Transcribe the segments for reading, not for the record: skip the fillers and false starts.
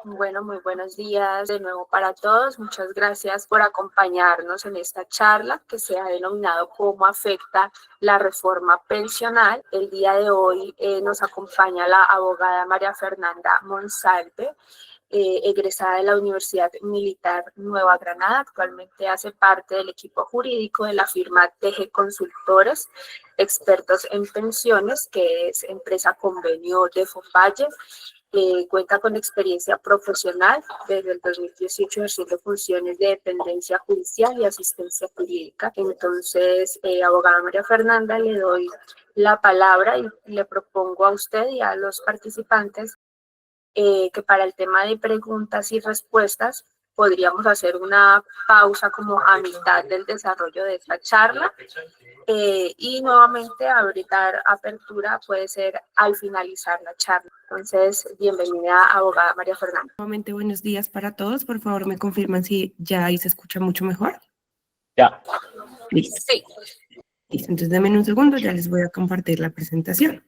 Bueno, muy buenos días de nuevo para todos. Muchas gracias por acompañarnos en esta charla que se ha denominado ¿Cómo afecta la reforma pensional? El día de hoy nos acompaña la abogada María Fernanda Monsalve, egresada de la Universidad Militar Nueva Granada. Actualmente hace parte del equipo jurídico de la firma TG Consultores, expertos en pensiones, que es empresa convenio de Fonvalle. Cuenta con experiencia profesional desde el 2018 haciendo funciones de dependencia judicial y asistencia jurídica. Entonces, abogada María Fernanda, le doy la palabra y le propongo a usted y a los participantes que para el tema de preguntas y respuestas podríamos hacer una pausa como a mitad del desarrollo de esta charla y nuevamente abrir apertura puede ser al finalizar la charla. Entonces, bienvenida, abogada María Fernanda. Nuevamente, buenos días para todos. Por favor, me confirman si ya ahí se escucha mucho mejor. Ya. Listo. Sí. Listo, entonces denme un segundo, ya les voy a compartir la presentación.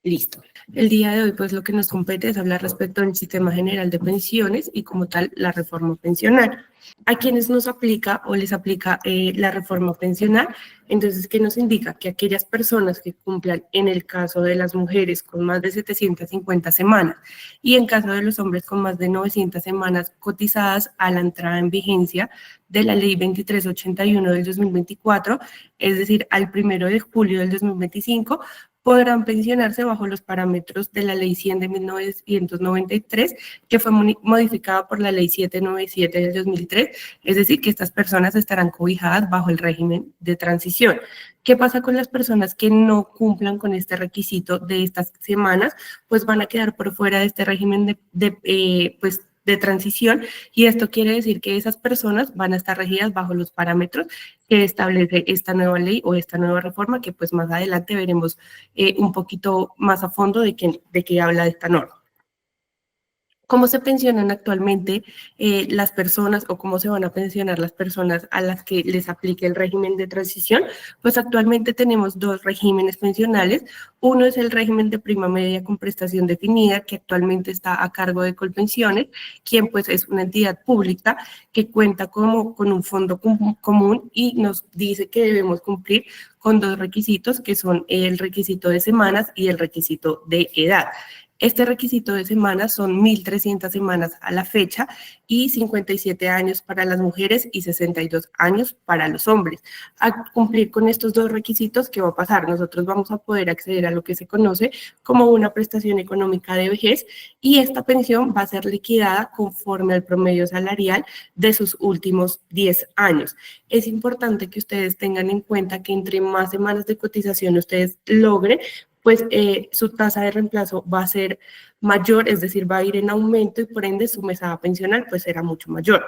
Listo. El día de hoy, pues lo que nos compete es hablar respecto del sistema general de pensiones y como tal la reforma pensional. A quienes nos aplica o les aplica la reforma pensional, entonces, ¿qué nos indica? Que aquellas personas que cumplan, en el caso de las mujeres, con más de 750 semanas y en caso de los hombres con más de 900 semanas cotizadas a la entrada en vigencia de la Ley 2381 del 2024, es decir, al 1 de julio del 2025, podrán pensionarse bajo los parámetros de la Ley 100 de 1993, que fue modificada por la Ley 797 del 2003, es decir, que estas personas estarán cobijadas bajo el régimen de transición. ¿Qué pasa con las personas que no cumplan con este requisito de estas semanas? Pues van a quedar por fuera de este régimen de transición, y esto quiere decir que esas personas van a estar regidas bajo los parámetros que establece esta nueva ley o esta nueva reforma, que pues más adelante veremos un poquito más a fondo de qué habla de esta norma. ¿Cómo se pensionan actualmente las personas o cómo se van a pensionar las personas a las que les aplique el régimen de transición? Pues actualmente tenemos dos regímenes pensionales. Uno es el régimen de prima media con prestación definida, que actualmente está a cargo de Colpensiones, quien pues es una entidad pública que cuenta con un fondo común y nos dice que debemos cumplir con dos requisitos, que son el requisito de semanas y el requisito de edad. Este requisito de semanas son 1.300 semanas a la fecha y 57 años para las mujeres y 62 años para los hombres. Al cumplir con estos dos requisitos, ¿qué va a pasar? Nosotros vamos a poder acceder a lo que se conoce como una prestación económica de vejez, y esta pensión va a ser liquidada conforme al promedio salarial de sus últimos 10 años. Es importante que ustedes tengan en cuenta que entre más semanas de cotización ustedes logren, pues su tasa de reemplazo va a ser mayor, es decir, va a ir en aumento y por ende su mesada pensional pues será mucho mayor.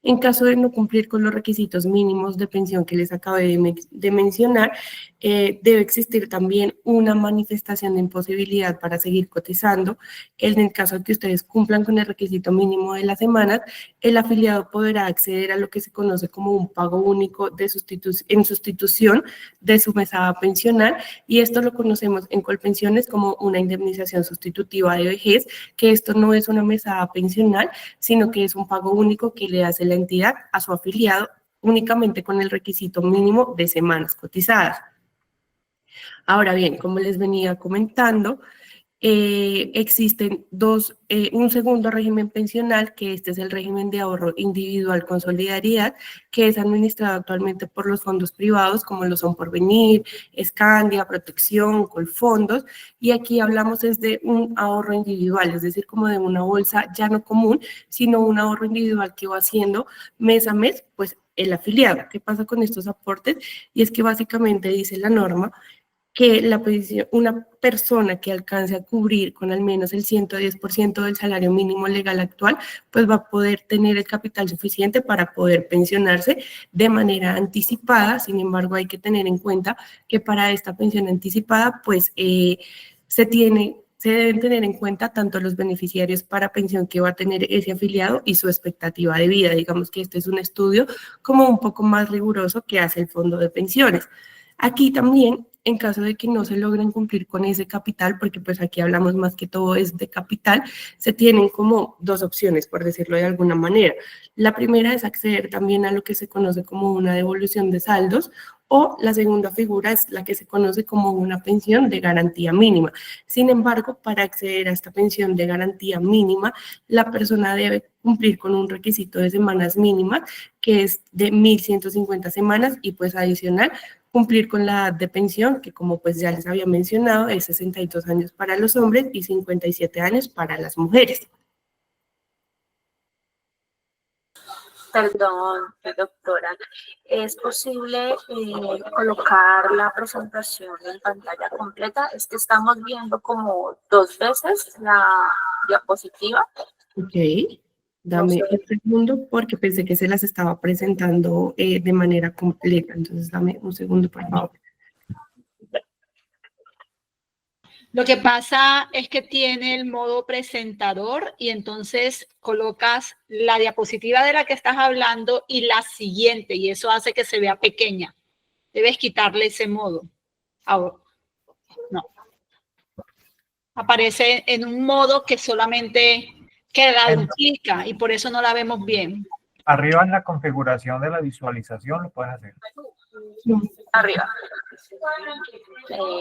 En caso de no cumplir con los requisitos mínimos de pensión que les acabé de mencionar, debe existir también una manifestación de imposibilidad para seguir cotizando. En el caso de que ustedes cumplan con el requisito mínimo de las semanas, el afiliado podrá acceder a lo que se conoce como un pago único en sustitución de su mesada pensional, y esto lo conocemos en Colpensiones como una indemnización sustitutiva de vejez, que esto no es una mesada pensional, sino que es un pago único que le hace la entidad a su afiliado únicamente con el requisito mínimo de semanas cotizadas. Ahora bien, como les venía comentando, existen un segundo régimen pensional, que este es el régimen de ahorro individual con solidaridad, que es administrado actualmente por los fondos privados, como lo son Porvenir, Escandia, Protección, Colfondos, y aquí hablamos es de un ahorro individual, es decir, como de una bolsa ya no común, sino un ahorro individual que va haciendo mes a mes, pues el afiliado. ¿Qué pasa con estos aportes? Y es que básicamente dice la norma que una persona que alcance a cubrir con al menos el 110% del salario mínimo legal actual, pues va a poder tener el capital suficiente para poder pensionarse de manera anticipada. Sin embargo, hay que tener en cuenta que para esta pensión anticipada, pues se deben tener en cuenta tanto los beneficiarios para pensión que va a tener ese afiliado y su expectativa de vida. Digamos que este es un estudio como un poco más riguroso que hace el Fondo de Pensiones. Aquí también, en caso de que no se logren cumplir con ese capital, porque pues aquí hablamos más que todo es de capital, se tienen como dos opciones, por decirlo de alguna manera. La primera es acceder también a lo que se conoce como una devolución de saldos, o la segunda figura es la que se conoce como una pensión de garantía mínima. Sin embargo, para acceder a esta pensión de garantía mínima, la persona debe cumplir con un requisito de semanas mínimas, que es de 1.150 semanas, y pues adicional, cumplir con la edad de pensión, que como pues ya les había mencionado, es 62 años para los hombres y 57 años para las mujeres. Perdón, doctora, ¿es posible colocar la presentación en pantalla completa? Es que estamos viendo como 2 veces la diapositiva. Ok, dame un segundo porque pensé que se las estaba presentando de manera completa, entonces dame un segundo, por favor. Lo que pasa es que tiene el modo presentador y entonces colocas la diapositiva de la que estás hablando y la siguiente, y eso hace que se vea pequeña. Debes quitarle ese modo. Ahora, no. Aparece en un modo que solamente queda duplica y por eso no la vemos bien. Arriba en la configuración de la visualización lo puedes hacer. Arriba.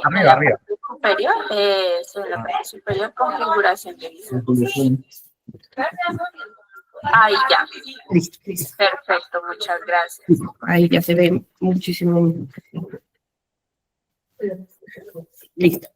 Arriba. Superior, en la parte superior, configuración de visualización. Ahí ya. Listo. Perfecto, muchas gracias. Ahí ya se ve muchísimo. Listo.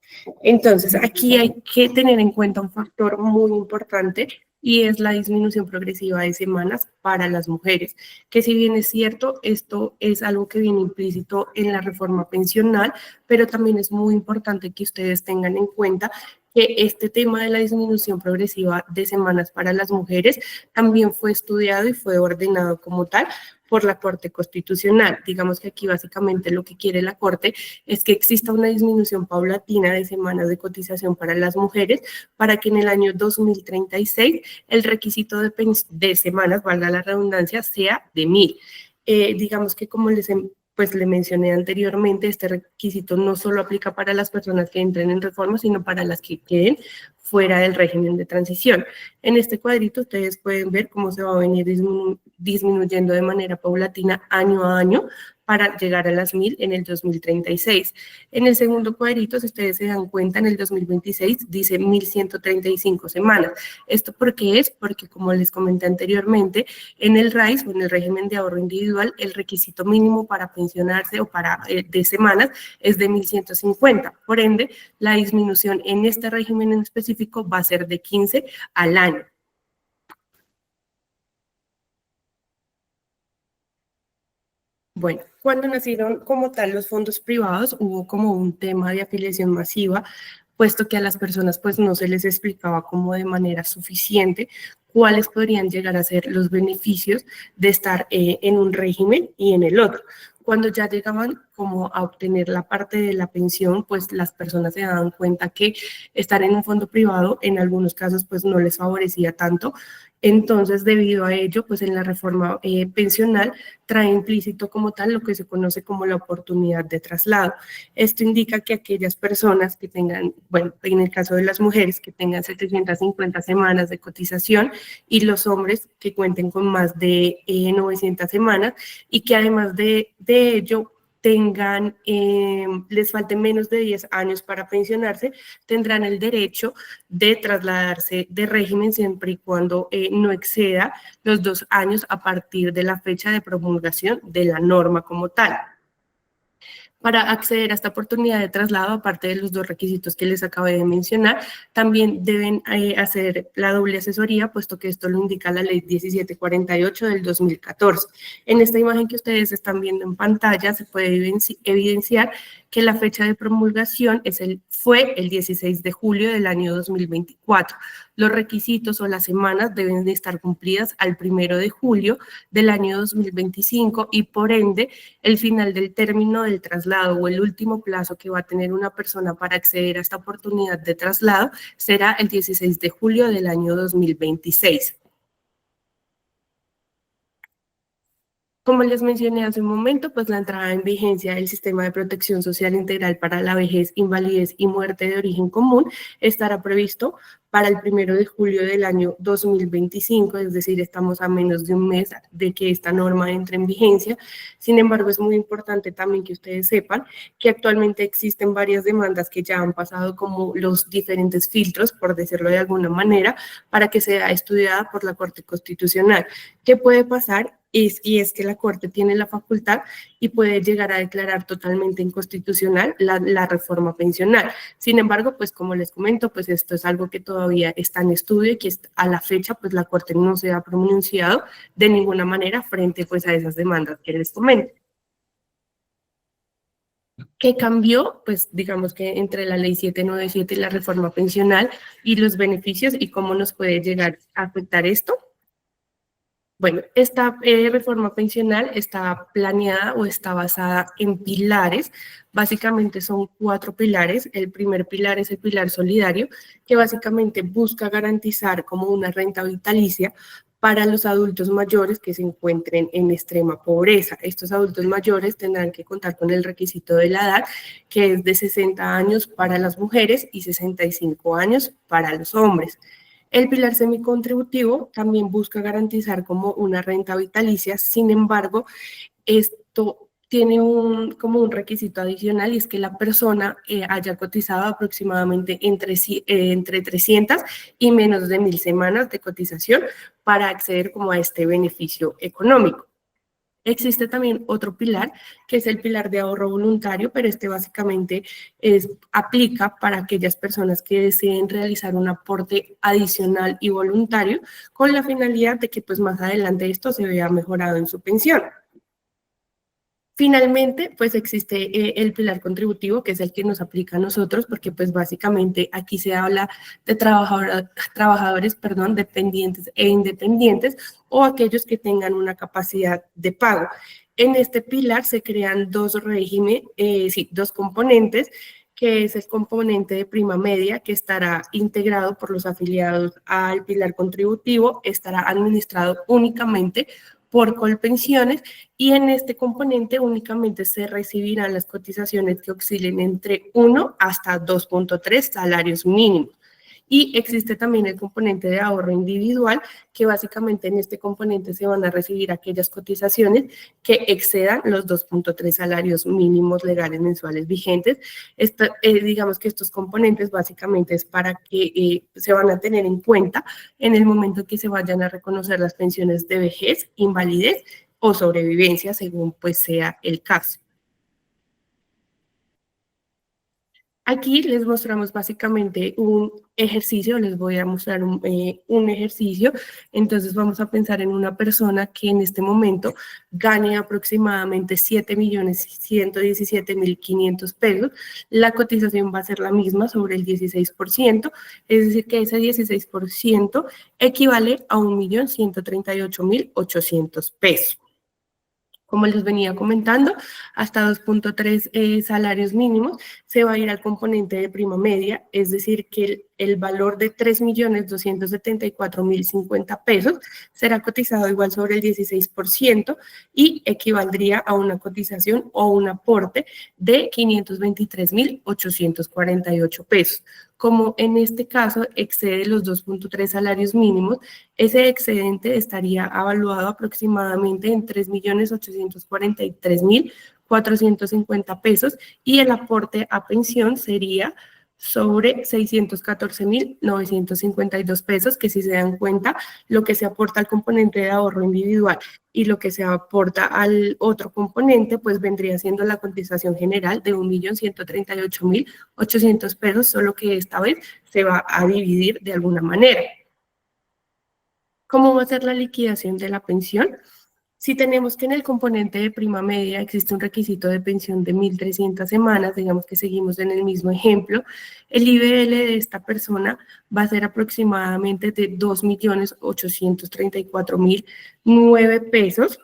Entonces, aquí hay que tener en cuenta un factor muy importante y es la disminución progresiva de semanas para las mujeres, que si bien es cierto, esto es algo que viene implícito en la reforma pensional, pero también es muy importante que ustedes tengan en cuenta que este tema de la disminución progresiva de semanas para las mujeres también fue estudiado y fue ordenado como tal por la Corte Constitucional. Digamos que aquí básicamente lo que quiere la Corte es que exista una disminución paulatina de semanas de cotización para las mujeres para que en el año 2036 el requisito de semanas, valga la redundancia, sea de 1.000. Digamos que como pues le mencioné anteriormente, este requisito no solo aplica para las personas que entren en reforma, sino para las que queden fuera del régimen de transición. En este cuadrito ustedes pueden ver cómo se va a venir disminuyendo de manera paulatina año a año para llegar a las 1.000 en el 2036. En el segundo cuadrito, si ustedes se dan cuenta, en el 2026 dice 1.135 semanas. ¿Esto por qué es? Porque como les comenté anteriormente, en el RAIS o en el régimen de ahorro individual, el requisito mínimo para pensionarse o para de semanas es de 1.150. Por ende, la disminución en este régimen en específico va a ser de 15 al año. Bueno, cuando nacieron como tal los fondos privados, hubo como un tema de afiliación masiva, puesto que a las personas pues no se les explicaba como de manera suficiente cuáles podrían llegar a ser los beneficios de estar en un régimen y en el otro. Cuando ya llegaban como a obtener la parte de la pensión, pues las personas se daban cuenta que estar en un fondo privado en algunos casos pues no les favorecía tanto. Entonces, debido a ello, pues en la reforma pensional trae implícito como tal lo que se conoce como la oportunidad de traslado. Esto indica que aquellas personas que tengan, bueno, en el caso de las mujeres, que tengan 750 semanas de cotización y los hombres que cuenten con más de 900 semanas y que además de ello tengan, les falte menos de 10 años para pensionarse, tendrán el derecho de trasladarse de régimen siempre y cuando no exceda los 2 años a partir de la fecha de promulgación de la norma como tal. Para acceder a esta oportunidad de traslado, aparte de los 2 requisitos que les acabé de mencionar, también deben hacer la doble asesoría, puesto que esto lo indica la ley 1748 del 2014. En esta imagen que ustedes están viendo en pantalla se puede evidenciar que la fecha de promulgación fue el 16 de julio del año 2024. Los requisitos o las semanas deben de estar cumplidas al 1 de julio del año 2025 y por ende el final del término del traslado o el último plazo que va a tener una persona para acceder a esta oportunidad de traslado será el 16 de julio del año 2026. Como les mencioné hace un momento, pues la entrada en vigencia del Sistema de Protección Social Integral para la Vejez, Invalidez y Muerte de Origen Común estará previsto para el 1 de julio del año 2025, es decir, estamos a menos de un mes de que esta norma entre en vigencia. Sin embargo, es muy importante también que ustedes sepan que actualmente existen varias demandas que ya han pasado como los diferentes filtros, por decirlo de alguna manera, para que sea estudiada por la Corte Constitucional. ¿Qué puede pasar? Y es que la Corte tiene la facultad y puede llegar a declarar totalmente inconstitucional la reforma pensional. Sin embargo, pues como les comento, pues esto es algo que todavía está en estudio y que a la fecha pues la Corte no se ha pronunciado de ninguna manera frente pues a esas demandas que les comento. ¿Qué cambió? Pues digamos que entre la ley 797 y la reforma pensional y los beneficios y cómo nos puede llegar a afectar esto. Bueno, esta reforma pensional está planeada o está basada en pilares. Básicamente son 4 pilares. El primer pilar es el pilar solidario, que básicamente busca garantizar como una renta vitalicia para los adultos mayores que se encuentren en extrema pobreza. Estos adultos mayores tendrán que contar con el requisito de la edad, que es de 60 años para las mujeres y 65 años para los hombres. El pilar semicontributivo también busca garantizar como una renta vitalicia, sin embargo, esto tiene como un requisito adicional y es que la persona haya cotizado aproximadamente entre 300 y menos de 1.000 semanas de cotización para acceder como a este beneficio económico. Existe también otro pilar, que es el pilar de ahorro voluntario, pero este básicamente aplica para aquellas personas que deseen realizar un aporte adicional y voluntario con la finalidad de que pues más adelante esto se vea mejorado en su pensión. Finalmente, pues existe el pilar contributivo, que es el que nos aplica a nosotros, porque pues básicamente aquí se habla de trabajadores, dependientes e independientes, o aquellos que tengan una capacidad de pago. En este pilar se crean dos componentes, que es el componente de prima media, que estará integrado por los afiliados al pilar contributivo, estará administrado únicamente por Colpensiones, y en este componente únicamente se recibirán las cotizaciones que oscilen entre 1 hasta 2.3 salarios mínimos. Y existe también el componente de ahorro individual, que básicamente en este componente se van a recibir aquellas cotizaciones que excedan los 2.3 salarios mínimos legales mensuales vigentes. Digamos que estos componentes básicamente es para que se van a tener en cuenta en el momento que se vayan a reconocer las pensiones de vejez, invalidez o sobrevivencia, según pues sea el caso. Aquí les mostramos básicamente un ejercicio, les voy a mostrar un ejercicio. Entonces vamos a pensar en una persona que en este momento gane aproximadamente 7.117.500 pesos. La cotización va a ser la misma sobre el 16%, es decir que ese 16% equivale a 1.138.800 pesos. Como les venía comentando, hasta 2.3 salarios mínimos se va a ir al componente de prima media, es decir, que el valor de 3.274.050 pesos será cotizado igual sobre el 16% y equivaldría a una cotización o un aporte de 523.848 pesos. Como en este caso excede los 2.3 salarios mínimos, ese excedente estaría evaluado aproximadamente en 3.843.450 pesos y el aporte a pensión sería sobre 614.952 pesos, que si se dan cuenta, lo que se aporta al componente de ahorro individual y lo que se aporta al otro componente, pues vendría siendo la cotización general de 1.138.800 pesos, solo que esta vez se va a dividir de alguna manera. ¿Cómo va a ser la liquidación de la pensión? Si tenemos que en el componente de prima media existe un requisito de pensión de 1.300 semanas, digamos que seguimos en el mismo ejemplo, el IBL de esta persona va a ser aproximadamente de 2.834.009 pesos,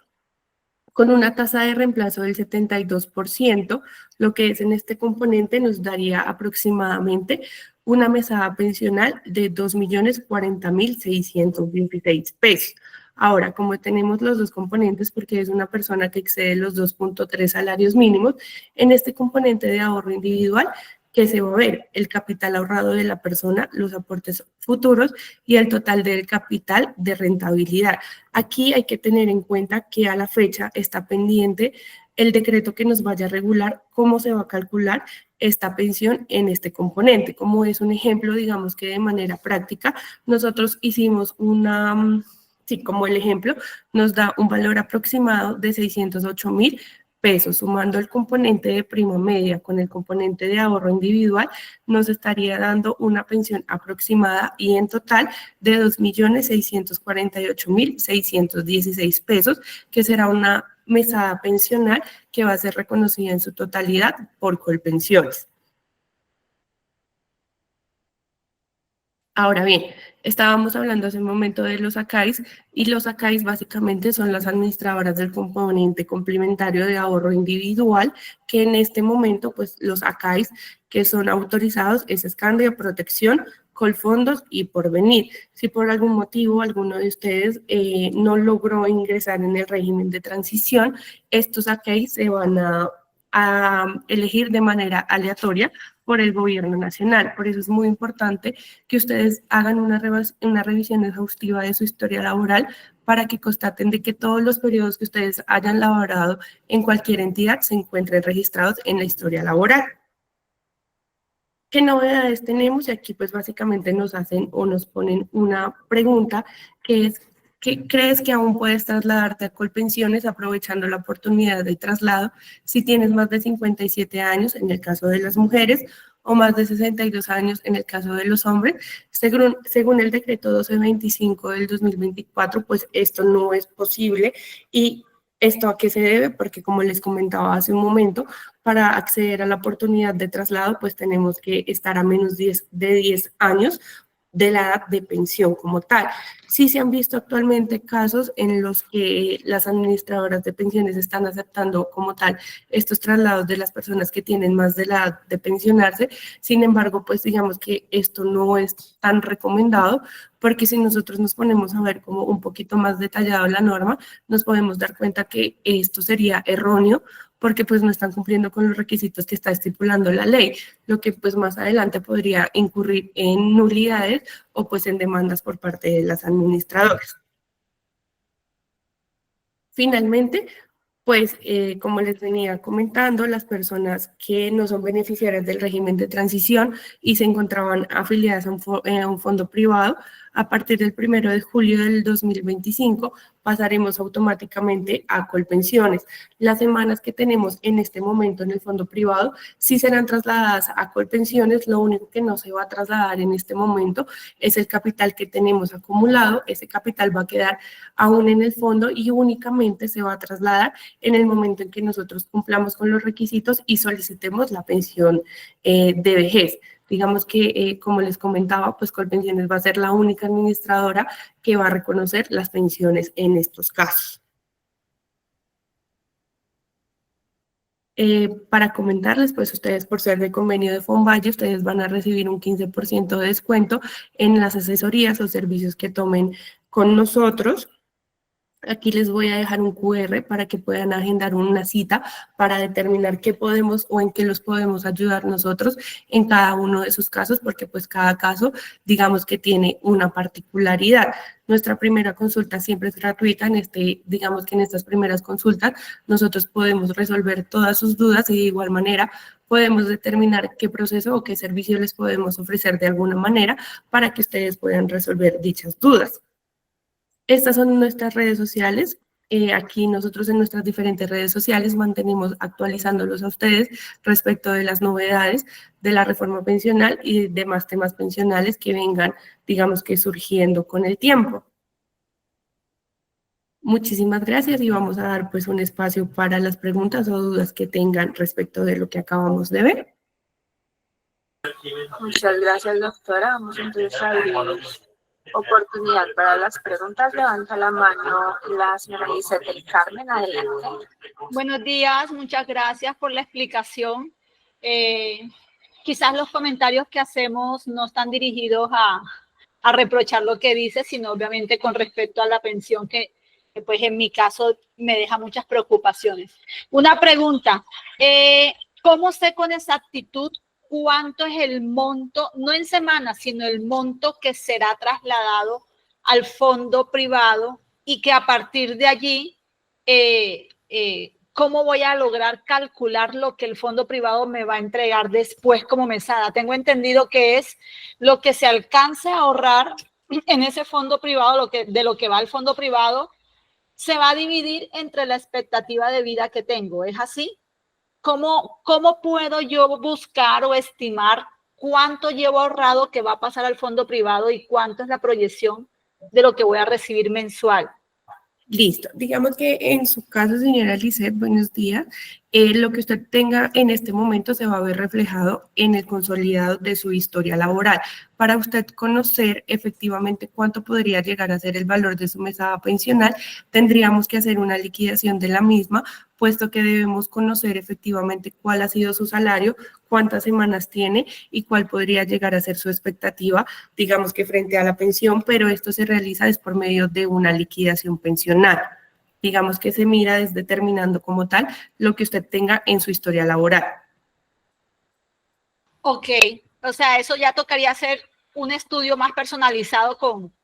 con una tasa de reemplazo del 72%, lo que es en este componente nos daría aproximadamente una mesada pensional de 2.040.616 pesos. Ahora, como tenemos los dos componentes, porque es una persona que excede los 2.3 salarios mínimos, en este componente de ahorro individual, que se va a ver el capital ahorrado de la persona, los aportes futuros y el total del capital de rentabilidad. Aquí hay que tener en cuenta que a la fecha está pendiente el decreto que nos vaya a regular cómo se va a calcular esta pensión en este componente. Como es un ejemplo, digamos que de manera práctica, nosotros hicimos una, sí, como el ejemplo, nos da un valor aproximado de 608.000 pesos, sumando el componente de prima media con el componente de ahorro individual, nos estaría dando una pensión aproximada y en total de 2.648.616 pesos, que será una mesada pensional que va a ser reconocida en su totalidad por Colpensiones. Ahora bien, estábamos hablando hace un momento de los ACAIS y los ACAIS básicamente son las administradoras del componente complementario de ahorro individual, que en este momento pues los ACAIS que son autorizados es Scandia, Protección, Colfondos y Porvenir. Si por algún motivo alguno de ustedes no logró ingresar en el régimen de transición, estos ACAIS se van a elegir de manera aleatoria por el gobierno nacional. Por eso es muy importante que ustedes hagan una revisión exhaustiva de su historia laboral para que constaten de que todos los periodos que ustedes hayan laborado en cualquier entidad se encuentren registrados en la historia laboral. ¿Qué novedades tenemos? Y aquí pues básicamente nos hacen o nos ponen una pregunta que es: ¿qué crees que aún puedes trasladarte a Colpensiones aprovechando la oportunidad de traslado si tienes más de 57 años en el caso de las mujeres o más de 62 años en el caso de los hombres? Según el decreto 1225 del 2024, pues esto no es posible. ¿Y esto a qué se debe? Porque como les comentaba hace un momento, para acceder a la oportunidad de traslado, pues tenemos que estar a menos de 10 años de la edad de pensión como tal. Sí se han visto actualmente casos en los que las administradoras de pensiones están aceptando como tal estos traslados de las personas que tienen más de la edad de pensionarse. Sin embargo, pues digamos que esto no es tan recomendado, porque si nosotros nos ponemos a ver como un poquito más detallado la norma, nos podemos dar cuenta que esto sería erróneo, porque pues no están cumpliendo con los requisitos que está estipulando la ley, lo que pues más adelante podría incurrir en nulidades o pues en demandas por parte de las administradoras. Finalmente, pues como les venía comentando, las personas que no son beneficiarias del régimen de transición y se encontraban afiliadas a un fondo privado, a partir del 1 de julio del 2025 pasaremos automáticamente a Colpensiones. Las semanas que tenemos en este momento en el fondo privado sí serán trasladadas a Colpensiones. Lo único que no se va a trasladar en este momento es el capital que tenemos acumulado. Ese capital va a quedar aún en el fondo y únicamente se va a trasladar en el momento en que nosotros cumplamos con los requisitos y solicitemos la pensión de vejez. Digamos que, como les comentaba, pues Colpensiones va a ser la única administradora que va a reconocer las pensiones en estos casos. Para comentarles, pues ustedes por ser de convenio de Fonvalle, ustedes van a recibir un 15% de descuento en las asesorías o servicios que tomen con nosotros. Aquí les voy a dejar un QR para que puedan agendar una cita para determinar qué podemos o en qué los podemos ayudar nosotros en cada uno de sus casos, porque pues cada caso, digamos que tiene una particularidad. Nuestra primera consulta siempre es gratuita. Digamos que en estas primeras consultas nosotros podemos resolver todas sus dudas y de igual manera podemos determinar qué proceso o qué servicio les podemos ofrecer de alguna manera para que ustedes puedan resolver dichas dudas. Estas son nuestras redes sociales. Aquí nosotros en nuestras diferentes redes sociales mantenemos actualizándolos a ustedes respecto de las novedades de la reforma pensional y demás temas pensionales que vengan, digamos que surgiendo con el tiempo. Muchísimas gracias y vamos a dar pues un espacio para las preguntas o dudas que tengan respecto de lo que acabamos de ver. Muchas gracias, doctora. Vamos entonces a abrir oportunidad para las preguntas. Levanta la mano la señora Lisette del Carmen. Adelante. Buenos días, muchas gracias por la explicación. Quizás los comentarios que hacemos no están dirigidos reprochar lo que dice, sino obviamente con respecto a la pensión que pues en mi caso me deja muchas preocupaciones. Una pregunta, ¿cómo sé con exactitud cuánto es el monto, no en semanas, sino el monto que será trasladado al fondo privado y que a partir de allí, cómo voy a lograr calcular lo que el fondo privado me va a entregar después como mesada? Tengo entendido que es lo que se alcance a ahorrar en ese fondo privado, de lo que va al fondo privado, se va a dividir entre la expectativa de vida que tengo. ¿Es así? ¿Cómo puedo yo buscar o estimar cuánto llevo ahorrado que va a pasar al fondo privado y cuánto es la proyección de lo que voy a recibir mensual? Listo. Digamos que en su caso, señora Lisset, buenos días. Lo que usted tenga en este momento se va a ver reflejado en el consolidado de su historia laboral. Para usted conocer efectivamente cuánto podría llegar a ser el valor de su mesada pensional, tendríamos que hacer una liquidación de la misma, puesto que debemos conocer efectivamente cuál ha sido su salario, cuántas semanas tiene y cuál podría llegar a ser su expectativa, digamos que frente a la pensión, pero esto se realiza es por medio de una liquidación pensional. Digamos que se mira desde determinando como tal lo que usted tenga en su historia laboral. Ok, o sea, eso ya tocaría hacer un estudio más personalizado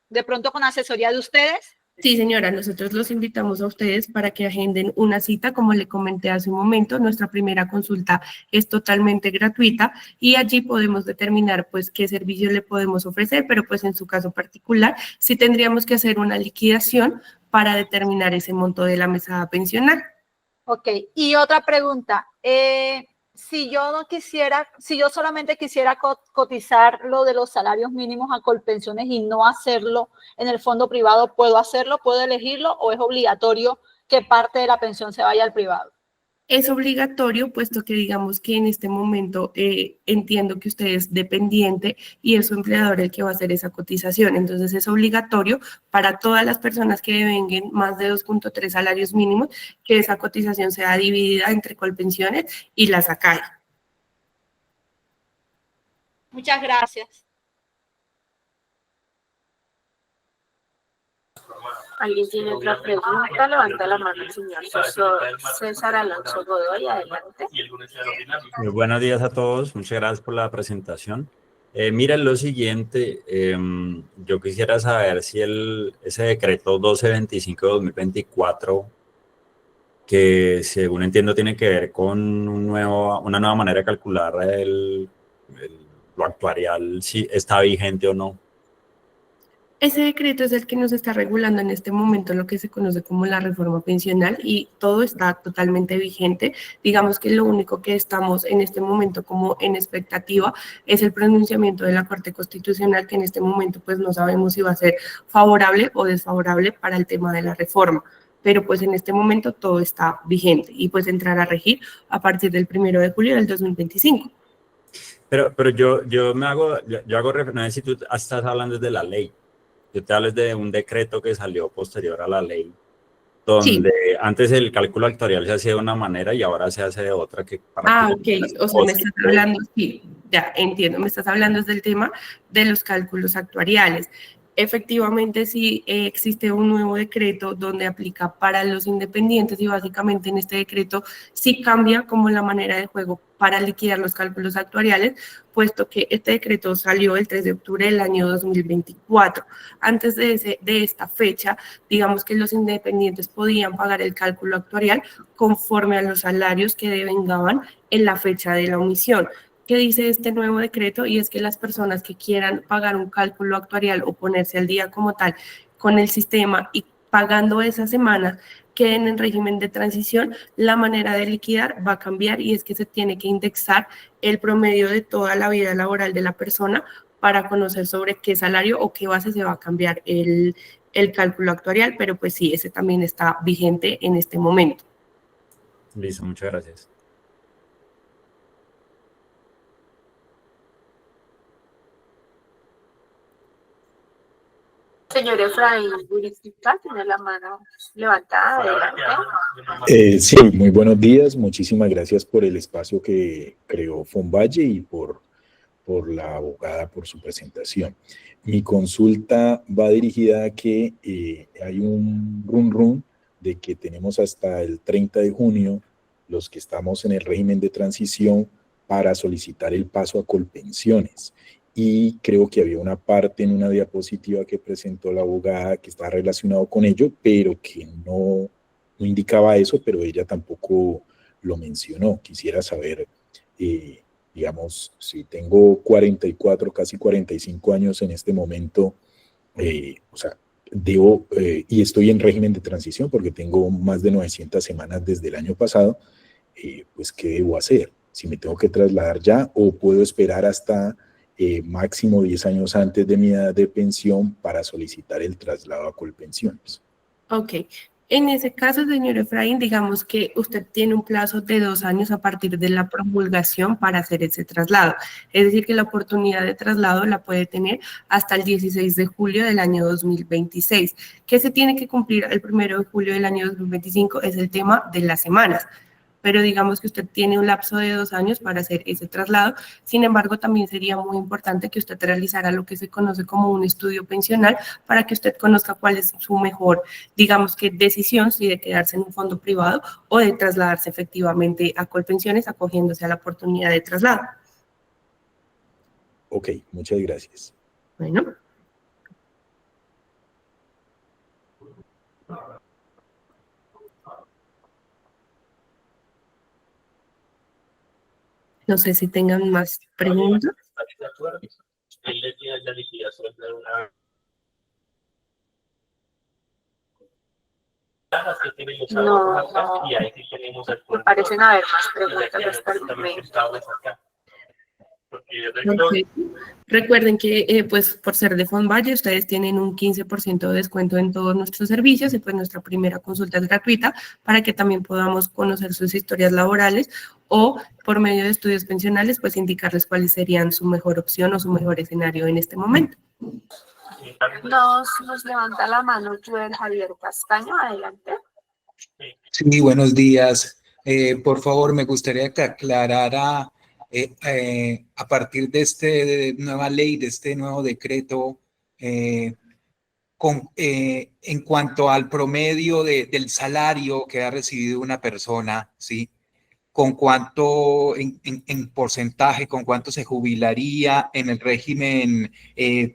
de pronto con asesoría de ustedes. Sí, señora, nosotros los invitamos a ustedes para que agenden una cita, como le comenté hace un momento. Nuestra primera consulta es totalmente gratuita y allí podemos determinar pues qué servicio le podemos ofrecer, pero pues en su caso particular sí tendríamos que hacer una liquidación para determinar ese monto de la mesada pensional. Ok, y otra pregunta, si yo solamente quisiera cotizar lo de los salarios mínimos a Colpensiones y no hacerlo en el fondo privado, ¿puedo hacerlo? ¿Puedo elegirlo? ¿O es obligatorio que parte de la pensión se vaya al privado? Es obligatorio, puesto que digamos que en este momento entiendo que usted es dependiente y es su empleador el que va a hacer esa cotización. Entonces es obligatorio para todas las personas que devenguen más de 2.3 salarios mínimos que esa cotización sea dividida entre Colpensiones y la SACAE. Muchas gracias. ¿Alguien tiene otra pregunta? Levanta la mano el señor César Alonso Godoy, adelante. Muy buenos días a todos, muchas gracias por la presentación. Miren lo siguiente, yo quisiera saber si ese decreto 1225 de 2024, que según entiendo tiene que ver con una nueva manera de calcular lo actuarial, si está vigente o no. Ese decreto es el que nos está regulando en este momento lo que se conoce como la reforma pensional y todo está totalmente vigente. Digamos que lo único que estamos en este momento como en expectativa es el pronunciamiento de la Corte Constitucional, que en este momento pues no sabemos si va a ser favorable o desfavorable para el tema de la reforma. Pero pues en este momento todo está vigente y pues entrará a regir a partir del 1 de julio del 2025. Pero yo hago referencia, no sé si tú estás hablando de la ley. Yo te hablo de un decreto que salió posterior a la ley, donde sí, antes el cálculo actuarial se hacía de una manera y ahora se hace de otra. Ok, o sea, me estás hablando, sí, ya entiendo, me estás hablando del tema de los cálculos actuariales. Efectivamente, sí existe un nuevo decreto donde aplica para los independientes y básicamente en este decreto sí cambia como la manera de juego para liquidar los cálculos actuariales, puesto que este decreto salió el 3 de octubre del año 2024. Antes de esta fecha, digamos que los independientes podían pagar el cálculo actuarial conforme a los salarios que devengaban en la fecha de la omisión. ¿Qué dice este nuevo decreto? Y es que las personas que quieran pagar un cálculo actuarial o ponerse al día como tal con el sistema y pagando esa semana queden en régimen de transición, la manera de liquidar va a cambiar y es que se tiene que indexar el promedio de toda la vida laboral de la persona para conocer sobre qué salario o qué base se va a cambiar el cálculo actuarial, pero pues sí, ese también está vigente en este momento. Listo, muchas gracias. Señor Efraín Buritica, tiene la mano levantada, adelante. Sí, muy buenos días. Muchísimas gracias por el espacio que creó Fonvalle y por por la abogada por su presentación. Mi consulta va dirigida a que hay un run de que tenemos hasta el 30 de junio los que estamos en el régimen de transición para solicitar el paso a Colpensiones. Y creo que había una parte en una diapositiva que presentó la abogada que está relacionado con ello, pero que no indicaba eso, pero ella tampoco lo mencionó. Quisiera saber, digamos, si tengo 44, casi 45 años en este momento, o sea, debo, y estoy en régimen de transición porque tengo más de 900 semanas desde el año pasado, pues, ¿qué debo hacer? Si me tengo que trasladar ya o puedo esperar hasta máximo 10 años antes de mi edad de pensión para solicitar el traslado a Colpensiones. Ok. En ese caso, señor Efraín, digamos que usted tiene un plazo de 2 años a partir de la promulgación para hacer ese traslado. Es decir, que la oportunidad de traslado la puede tener hasta el 16 de julio del año 2026. ¿Qué se tiene que cumplir el 1 de julio del año 2025? Es el tema de las semanas. Pero digamos que usted tiene un lapso de 2 años para hacer ese traslado. Sin embargo, también sería muy importante que usted realizara lo que se conoce como un estudio pensional para que usted conozca cuál es su mejor, digamos que decisión, si de quedarse en un fondo privado o de trasladarse efectivamente a Colpensiones acogiéndose a la oportunidad de traslado. Ok, muchas gracias. Bueno. No sé si tengan más preguntas. No, me parecen haber más preguntas hasta el momento. Okay. Recuerden que pues por ser de Fondvalle ustedes tienen un 15% de descuento en todos nuestros servicios y pues nuestra primera consulta es gratuita para que también podamos conocer sus historias laborales o por medio de estudios pensionales pues indicarles cuáles serían su mejor opción o su mejor escenario en este momento. Nos levanta la mano Joel Javier Castaño, adelante. Sí, buenos días. Por favor, me gustaría que aclarara a partir de esta nueva ley, de este nuevo decreto, en cuanto al promedio del salario que ha recibido una persona, ¿sí? ¿Con cuánto en porcentaje, con cuánto se jubilaría en el régimen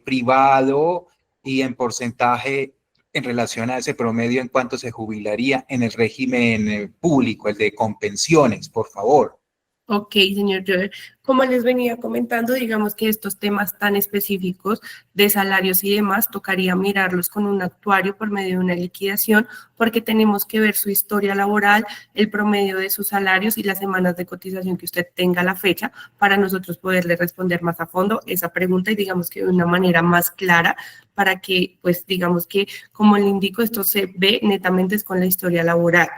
privado y en porcentaje en relación a ese promedio, en cuánto se jubilaría en el régimen público, el de compensiones, por favor? Ok, señor Joel. Como les venía comentando, digamos que estos temas tan específicos de salarios y demás, tocaría mirarlos con un actuario por medio de una liquidación, porque tenemos que ver su historia laboral, el promedio de sus salarios y las semanas de cotización que usted tenga a la fecha, para nosotros poderle responder más a fondo esa pregunta y digamos que de una manera más clara, para que, pues, digamos que, como le indico, esto se ve netamente es con la historia laboral.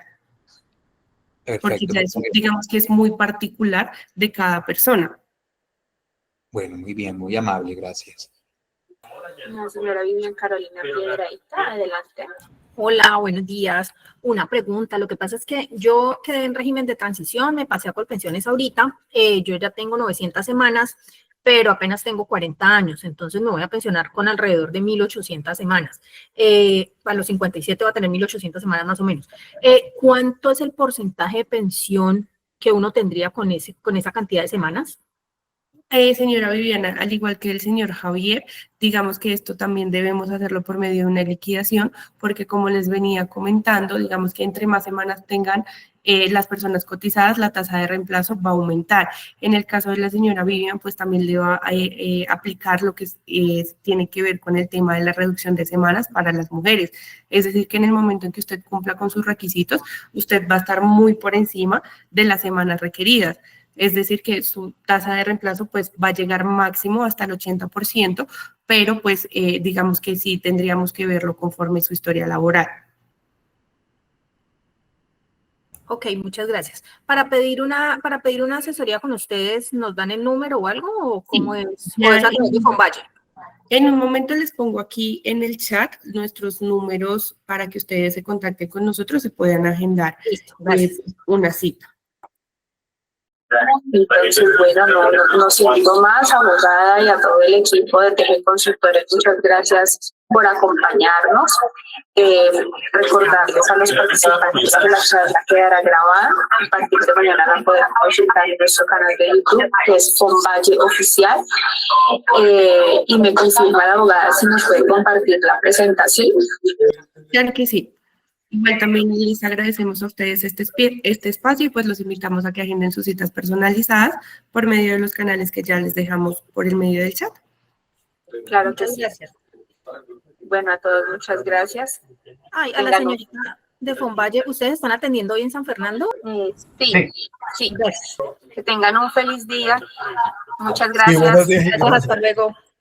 Porque ya eso, digamos que es muy particular de cada persona. Bueno, muy bien, muy amable, gracias. La señora Vivian Carolina Piedrahita, adelante. Hola, buenos días. Una pregunta. Lo que pasa es que yo quedé en régimen de transición, me pasé a Colpensiones ahorita. Yo ya tengo 900 semanas, pero apenas tengo 40 años, entonces me voy a pensionar con alrededor de 1.800 semanas. A los 57 va a tener 1.800 semanas más o menos. ¿Cuánto es el porcentaje de pensión que uno tendría con esa cantidad de semanas? Señora Viviana, al igual que el señor Javier, digamos que esto también debemos hacerlo por medio de una liquidación, porque como les venía comentando, digamos que entre más semanas tengan las personas cotizadas, la tasa de reemplazo va a aumentar. En el caso de la señora Vivian, pues también le va a aplicar lo que tiene que ver con el tema de la reducción de semanas para las mujeres. Es decir, que en el momento en que usted cumpla con sus requisitos, usted va a estar muy por encima de las semanas requeridas. Es decir, que su tasa de reemplazo pues va a llegar máximo hasta el 80%, pero pues digamos que sí tendríamos que verlo conforme su historia laboral. Ok, muchas gracias. Para pedir una asesoría con ustedes, ¿nos dan el número o algo? ¿O cómo Sí, es? ¿O es a través de Fondvalle? En un momento les pongo aquí en el chat nuestros números para que ustedes se contacten con nosotros y puedan agendar Listo, gracias. una cita. Entonces, bueno, no siento más, abogada, y a todo el equipo de TG Consultores, muchas gracias por acompañarnos. Recordarles a los participantes que la charla quedará grabada. A partir de mañana la podrán consultar en nuestro canal de YouTube, que es Fonvalle Oficial. Y me confirma la abogada si nos puede compartir la presentación. Claro que sí. Igual también les agradecemos a ustedes este espacio y pues los invitamos a que agenden sus citas personalizadas por medio de los canales que ya les dejamos por el medio del chat. Claro que Muchas sí. gracias. Bueno, a todos muchas gracias. Ay, a la señorita de Fonvalle, ¿ustedes están atendiendo hoy en San Fernando? Sí. Que tengan un feliz día. Muchas Sí, buenos gracias. días. Gracias, hasta luego.